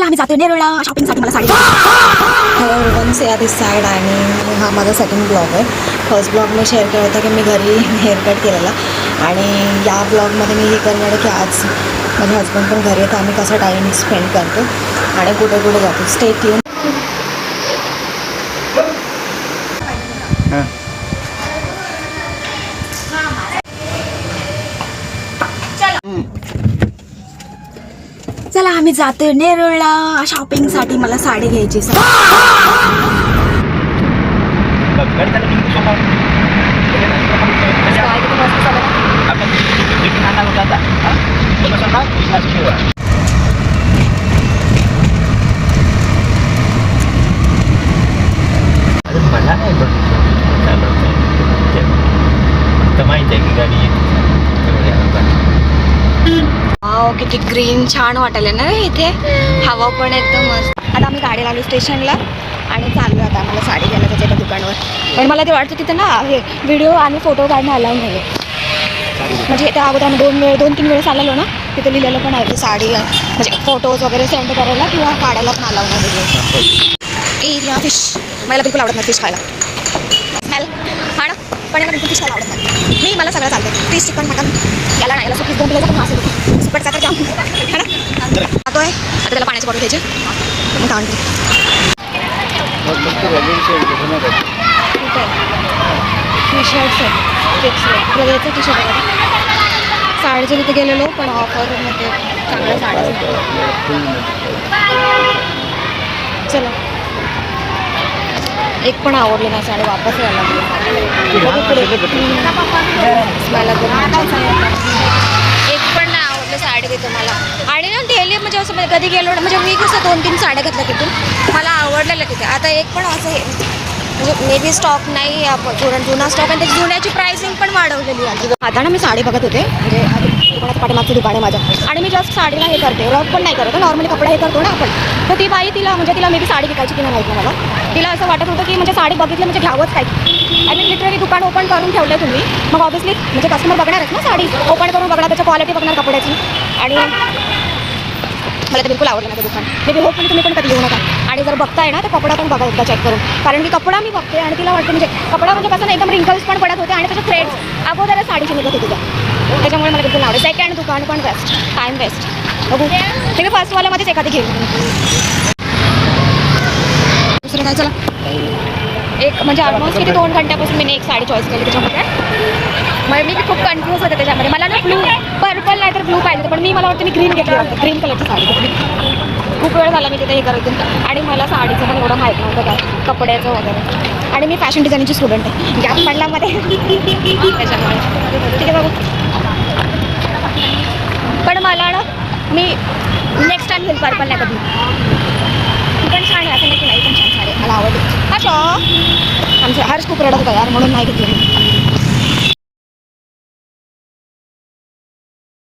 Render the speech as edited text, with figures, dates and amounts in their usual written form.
चला आम्ही जातो नेरळला शॉपिंगसाठी. मला साडी हॅलो एव्हरीवन, से दिस साईड आणि हा माझा सेकंड ब्लॉग आहे. फर्स्ट ब्लॉग मी शेअर केला होता की मी घरी हेअरकट केलेला आणि या ब्लॉगमध्ये मी हे करणार आहे की आज माझे हस्बंड पण घरी आहे तर आम्ही कसा टाईम स्पेंड करतो आणि कुठे कुठे जातो. Stay tune. चला आम्ही जातो नेरळला शॉपिंगसाठी. मला साडी घ्यायची. मला नाही तर माहिती आहे की गाडी किती ग्रीन छान वाटायला ना इथे. हवा पण एकदम मस्त. आता आम्ही गाडी लावली स्टेशनला आणि चाललो आता आम्हाला साडी घ्यायला त्याच्या एका दुकानावर. पण मला ते वाटतं तिथं ना हे व्हिडिओ आणि फोटो काढणं अलाउड नाही आहे. म्हणजे त्या अगोदर आम्ही दोन तीन वेळेस आलेलो ना, तिथं लिहिलेलं पण आहे की साडी म्हणजे फोटोज वगैरे सेंड करायला किंवा काढायला पण अलाउड नाही. एरिया फिश मला बिलकुल आवडत नाही. फिश खायला स्मेल हा ना, पण याला बिलकुल फिश खायला आवडत नाही. मला सगळं चालतं. फिश चिकन मटन याला नाही. याला सुकीच दोन किलोचं पण मासे देतो. सुकटचा तर जाम है ना. जातो आहे आता त्याला पाण्याची बॉटल घ्यायची मग आणते. टी शर्ट्स आहेत फिक्स रेट. तुला घ्यायचं टी शर्ट आहे. साडीच्या तिथे गेलेलो पण ऑफरमध्ये चांगल्या साड्या. चला एक पण आवडली नाही साडी, वापस यायला मला एक पण नाही आवडली साडी तिथे मला. आणि ना डेली म्हणजे असं कधी गेलो म्हणजे मी कसं 2-3 साड्या घेतल्या तिथून मला आवडलेलं तिथे. आता एक पण असं हे म्हणजे मे बी स्टॉक नाही आहे, जुना स्टॉक आणि त्याची जुन्याची प्राइसिंग पण वाढवलेली आहे. आता ना मी साडी बघत होते म्हणजे दुकानात पाठीमागचं दुकान आहे माझ्या आणि मी जस्ट साडीला हे करते, रफ पण नाही करत. नॉर्मली कपडा हे करतो ना आपण. तर ती बाई तिला मे बी साडी विकायची की नाही माहिती मला. तिला असं वाटत होतं की म्हणजे साडी बघितली म्हणजे घ्यावंच काय. आय मीन लिटरली दुकान ओपन करून ठेवलं तुम्ही, मग ऑब्वियसली म्हणजे कस्टमर बघणारच ना साडी ओपन करून बघणार, त्याची क्वालिटी बघणार कपड्याची. आणि मला तर बिलकुल आवडलं ना ते दुकान. मे बी होपफुली तुम्ही पण कधी येऊ नका. आणि जर बघताय ना तर कपडा पण बघा एकदा चेक करून, कारण की कपडा मी बघते आणि तिला वाटतं म्हणजे कपडा म्हणजे कसं ना एकदम रिंकल्स पण पडत होते आणि त्याचे थ्रेड्स अगोदरच साडीची निघत होती. त्याच्यामुळे मला बिलकुल आवडतं. सेकंड दुकान पण बेस्ट, टाईम बेस्ट. बघू ते मी फर्स्टवाल्यामध्येच एखादी घेईन. दुसरं काय चला एक म्हणजे ऑलमोस्ट किती 2 घंट्यापासून मी एक साडी चॉईस केली त्याच्यामध्ये. मग मी खूप कन्फ्यूज होते त्याच्यामध्ये. मला ना ब्लू पर्पल नाही तर ब्लू पाहिजे, पण मला वाटतं मी ग्रीन घेतली होती. ग्रीन कलरची साडी घेतली. खूप वेळ झाला मी तिथे हे करत होते आणि मला साडीचं पण एवढं माहीत नव्हतं काय कपड्याचं वगैरे. आणि मी फॅशन डिझायनिंगची स्टुडंट आहे. गॅप पडला मध्ये त्याच्यामुळे ठीक आहे बाबू. पण मला ना मी नेक्स्ट टाइम घेईल पर्पल नाही कधी. पण छान आहे असं नाही की नाही, पण छान साडी मला आवडते. हा शॉ आमचं हर्ष खूप रडत होता यार म्हणून नाही घेतली.